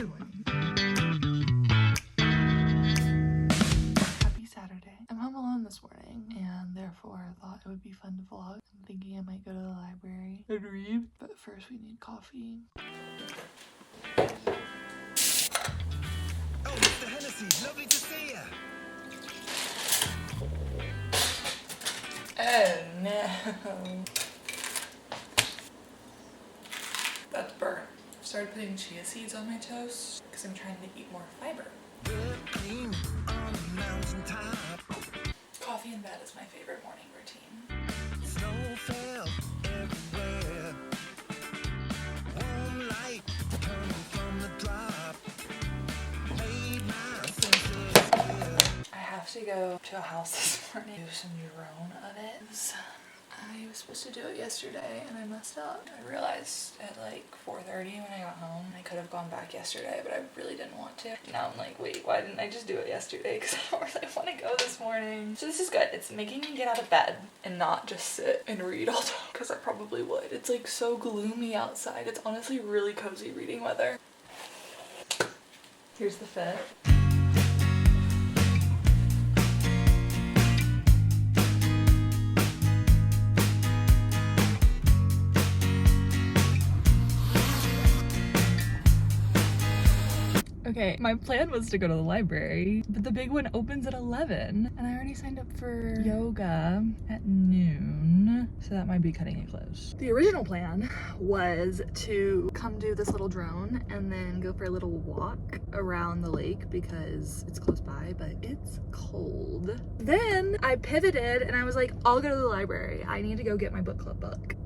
Happy Saturday. I'm home alone this morning and therefore I thought it would be fun to vlog. I'm thinking I might go to the library and read, but first we need coffee. Oh, Mr. Hennessy, lovely to see you. Oh no. That's burnt. I started putting chia seeds on my toast because I'm trying to eat more fiber. Cream on the mountaintop. Coffee in bed is my favorite morning routine. Snow fell everywhere. Warm light coming from the drop. Made my senses clear. I have to go to a house this morning, do some drone edits. I was supposed to do it yesterday and I messed up. I realized at like 4:30 when I got home. I could have gone back yesterday, but I really didn't want to. Now I'm like, wait, why didn't I just do it yesterday? Because I don't really want to go this morning. So this is good. It's making me get out of bed and not just sit and read all day, because I probably would. It's like so gloomy outside. It's honestly really cozy reading weather. Here's the fit. Okay, my plan was to go to the library, but the big one opens at 11, and I already signed up for yoga at noon, so that might be cutting it close. The original plan was to come do this little drone and then go for a little walk around the lake because it's close by, but it's cold. Then I pivoted and I was like, I'll go to the library. I need to go get my book club book.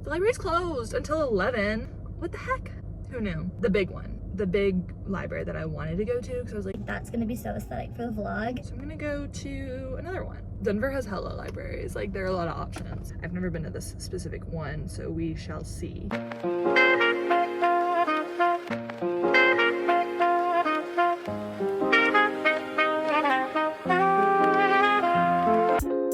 The library's closed until 11. What the heck? Who knew? The big one. The big library that I wanted to go to because I was like, that's gonna be so aesthetic for the vlog. so I'm gonna go to another one. Denver has hella libraries, like there are a lot of options. I've never been to this specific one, so we shall see.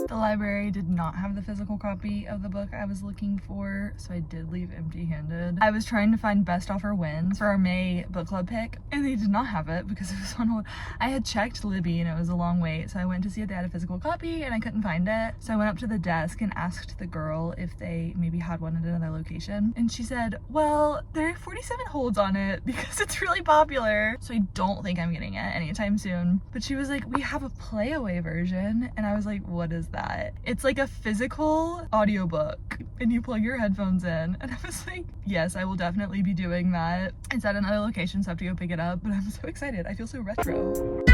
The library did not have the physical copy of the book I was looking for, so I did leave empty-handed. I was trying to find best offer wins for our May book club pick, and they did not have it because it was on hold. I had checked Libby and it was a long wait, so I went to see if they had a physical copy and I couldn't find it. So I went up to the desk and asked the girl if they maybe had one at another location, and she said, well, there are 47 holds on it because it's really popular, so I don't think I'm getting it anytime soon. But she was like, we have a playaway version, and I was like, what is that? It's like a physical audiobook and you plug your headphones in, and I was like, yes, I will definitely be doing that. It's at another location, so I have to go pick it up, but I'm so excited. I feel so retro.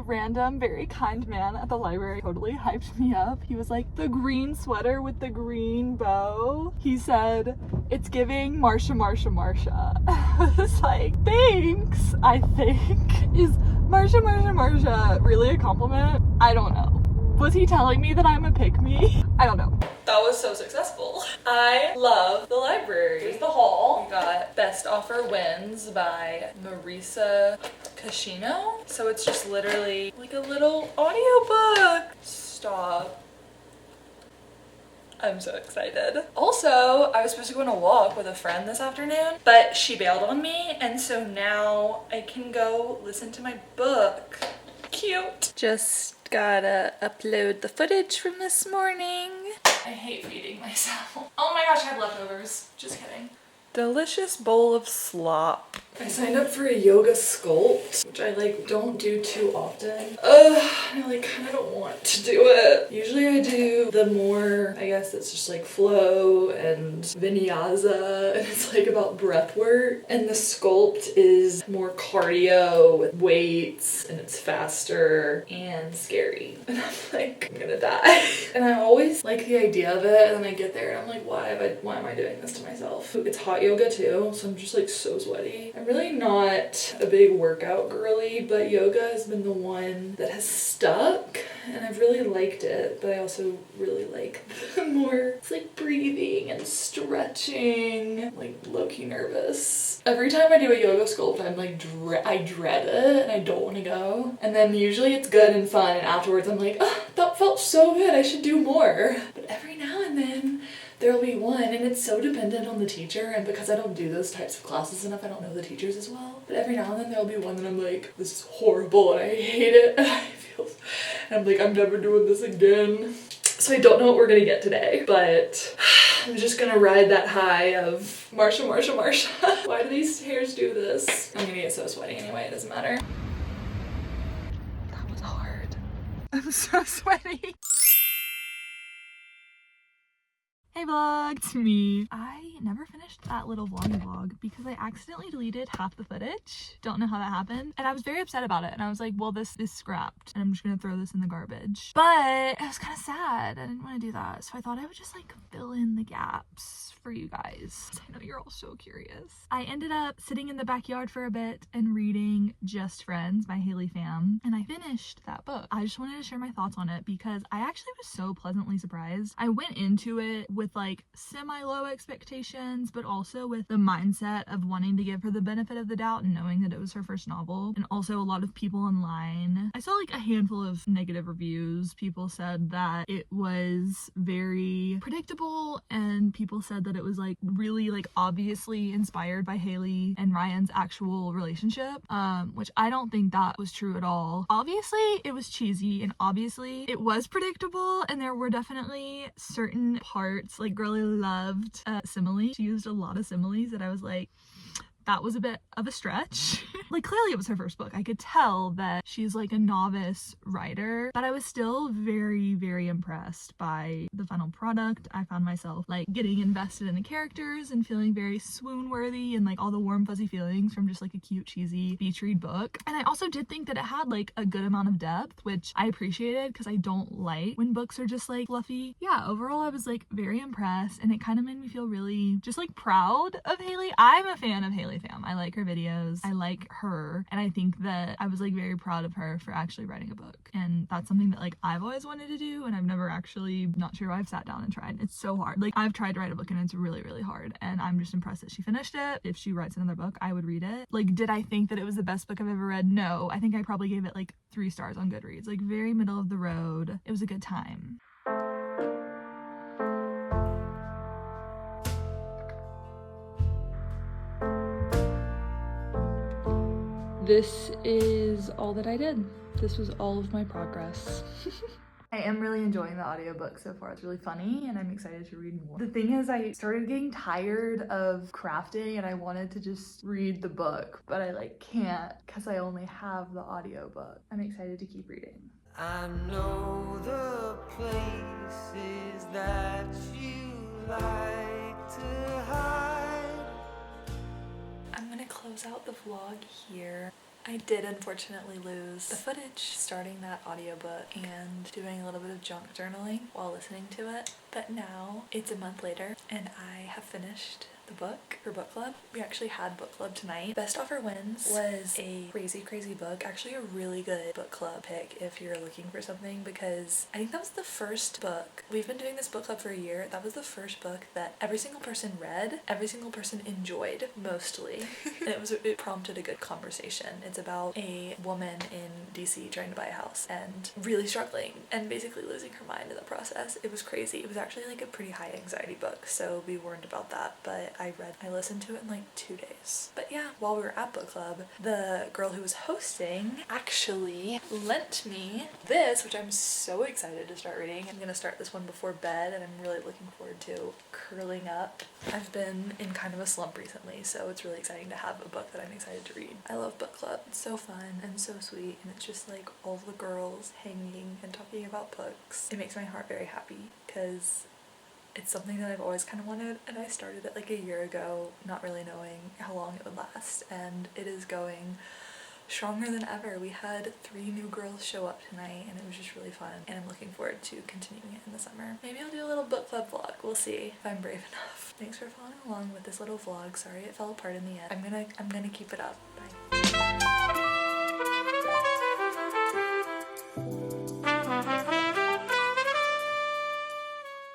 Random, very kind man at the library totally hyped me up. He was like, the green sweater with the green bow. He said, it's giving Marsha, Marsha, Marsha. I was like, thanks, I think. Is Marsha, Marsha, Marsha really a compliment? I don't know. Was he telling me that I'm a pick-me? I don't know. That was so successful. I love the library. Here's the haul. We got Best Offer Wins by Marisa Cashino. So it's just literally like a little audiobook. Stop. I'm so excited. Also, I was supposed to go on a walk with a friend this afternoon, but she bailed on me, and so now I can go listen to my book. Cute. Just gotta upload the footage from this morning. I hate feeding myself. Oh my gosh, I have leftovers. Just kidding. Delicious bowl of slop. I signed up for a yoga sculpt, which I like don't do too often. I like kind of don't want to do it. Usually I do the more, I guess it's just like flow and vinyasa, and it's like about breath work. And the sculpt is more cardio with weights, and it's faster and scary. And I'm like, I'm gonna die. And I always like the idea of it, and then I get there and I'm like, why am I doing this to myself? It's hot yoga too, so I'm just like so sweaty. I'm really not a big workout girly, but yoga has been the one that has stuck, and I've really liked it, but I also really like the more, it's like breathing and stretching, like low-key nervous. Every time I do a yoga sculpt, I'm like, I dread it and I don't want to go. And then usually it's good and fun, and afterwards I'm like, oh, that felt so good, I should do more. But every now and then there'll be one, and it's so dependent on the teacher, and because I don't do those types of classes enough, I don't know the teachers as well. But every now and then there'll be one that I'm like, this is horrible and I hate it, and I'm like, I'm never doing this again. So I don't know what we're gonna get today, but I'm just gonna ride that high of Marsha, Marsha, Marsha. Why do these hairs do this? I'm gonna get so sweaty anyway, it doesn't matter. That was hard. I'm so sweaty. Hey vlog, it's me. I never finished that little vloggy vlog because I accidentally deleted half the footage. Don't know how that happened. And I was very upset about it. And I was like, well, this is scrapped and I'm just gonna throw this in the garbage. But it was kind of sad. I didn't want to do that. So I thought I would just like fill in the gaps for you guys. I know you're all so curious. I ended up sitting in the backyard for a bit and reading Just Friends by Haley Pham. And I finished that book. I just wanted to share my thoughts on it because I actually was so pleasantly surprised. I went into it with like semi-low expectations, but also with the mindset of wanting to give her the benefit of the doubt and knowing that it was her first novel. And also a lot of people online, I saw like a handful of negative reviews. People said that it was very predictable, and people said that it was like really like obviously inspired by Haley and Ryan's actual relationship, which I don't think that was true at all. Obviously it was cheesy, and obviously it was predictable, and there were definitely certain parts, like girl, I loved simile. She used a lot of similes that I was like, that was a bit of a stretch. Like clearly it was her first book. I could tell that she's like a novice writer, but I was still very, very impressed by the final product. I found myself like getting invested in the characters and feeling very swoon worthy and like all the warm fuzzy feelings from just like a cute cheesy beach read book. And I also did think that it had like a good amount of depth, which I appreciated because I don't like when books are just like fluffy. Yeah, overall I was like very impressed, and it kind of made me feel really just like proud of Haley. I'm a fan of Haley Pham. I like her videos. I like her, and I think that I was like very proud of her for actually writing a book, and that's something that like I've always wanted to do, and I've never actually, not sure I've sat down and tried. It's so hard. Like I've tried to write a book and it's really, really hard, and I'm just impressed that she finished it. If she writes another book, I would read it. Like, did I think that it was the best book I've ever read? No. I think I probably gave it like 3 stars on Goodreads. Like very middle of the road. It was a good time. This is all that I did. This was all of my progress. I am really enjoying the audiobook so far. It's really funny and I'm excited to read more. The thing is, I started getting tired of crafting and I wanted to just read the book, but I like can't because I only have the audiobook. I'm excited to keep reading. I know the places that you like to hide. I'm gonna close out the vlog here. I did unfortunately lose the footage starting that audiobook and doing a little bit of junk journaling while listening to it, but now it's a month later and I have finished the book for book club. We actually had book club tonight. Best Offer Wins was a crazy book, actually a really good book club pick if you're looking for something, because I think that was the first book. We've been doing this book club for a year. That was the first book that every single person read, every single person enjoyed mostly, and it prompted a good conversation. It's about a woman in DC trying to buy a house and really struggling and basically losing her mind in the process. It was crazy. It was actually like a pretty high anxiety book, so be warned about that, but I listened to it in like 2 days. But yeah, while we were at book club, the girl who was hosting actually lent me this, which I'm so excited to start reading. I'm gonna start this one before bed and I'm really looking forward to curling up. I've been in kind of a slump recently, so it's really exciting to have a book that I'm excited to read. I love book club. It's so fun and so sweet, and it's just like all the girls hanging and talking about books. It makes my heart very happy because it's something that I've always kind of wanted, and I started it like a year ago, not really knowing how long it would last, and it is going stronger than ever. We had 3 new girls show up tonight and it was just really fun, and I'm looking forward to continuing it in the summer. Maybe I'll do a little book club vlog. We'll see if I'm brave enough. Thanks for following along with this little vlog. Sorry it fell apart in the end. I'm gonna keep it up. Bye.